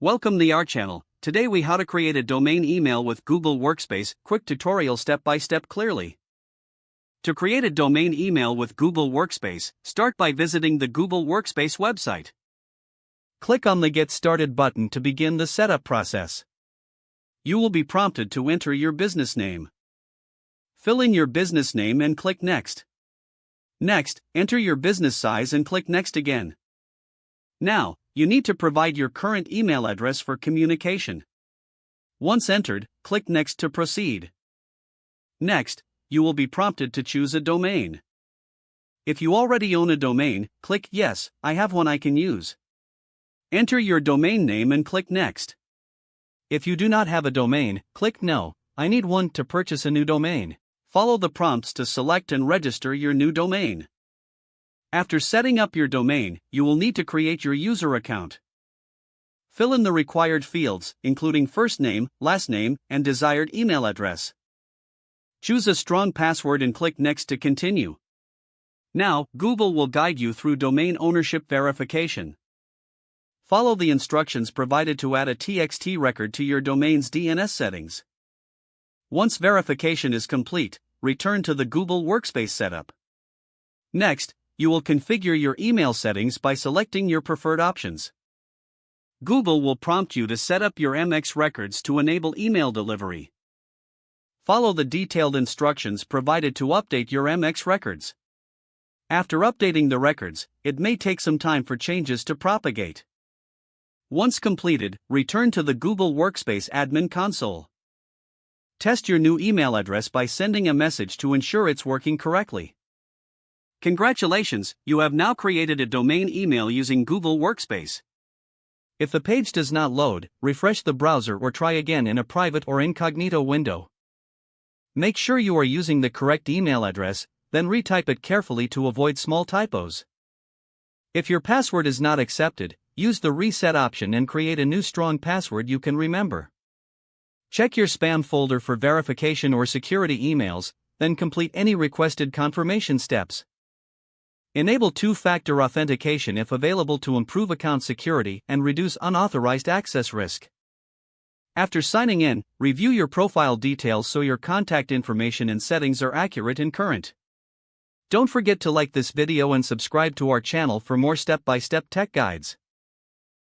Welcome to our channel. Today we how to create a domain email with Google Workspace, quick tutorial step by step clearly. To create a domain email with Google Workspace, start by visiting the Google Workspace website. Click on the Get Started button to begin the setup process. You will be prompted to enter your business name. Fill in your business name and click Next. Next, enter your business size and click Next again. Now, you need to provide your current email address for communication. Once entered, click Next to proceed. Next, you will be prompted to choose a domain. If you already own a domain, click Yes, I have one I can use. Enter your domain name and click Next. If you do not have a domain, click No, I need one to purchase a new domain. Follow the prompts to select and register your new domain. After setting up your domain, you will need to create your user account. Fill in the required fields, including first name, last name, and desired email address. Choose a strong password and click Next to continue. Now, Google will guide you through domain ownership verification. Follow the instructions provided to add a TXT record to your domain's DNS settings. Once verification is complete, return to the Google Workspace setup. Next, you will configure your email settings by selecting your preferred options. Google will prompt you to set up your MX records to enable email delivery. Follow the detailed instructions provided to update your MX records. After updating the records, it may take some time for changes to propagate. Once completed, return to the Google Workspace admin console. Test your new email address by sending a message to ensure it's working correctly. Congratulations, you have now created a domain email using Google Workspace. If the page does not load, refresh the browser or try again in a private or incognito window. Make sure you are using the correct email address, then retype it carefully to avoid small typos. If your password is not accepted, use the reset option and create a new strong password you can remember. Check your spam folder for verification or security emails, then complete any requested confirmation steps. Enable two-factor authentication if available to improve account security and reduce unauthorized access risk. After signing in, review your profile details so your contact information and settings are accurate and current. Don't forget to like this video and subscribe to our channel for more step-by-step tech guides.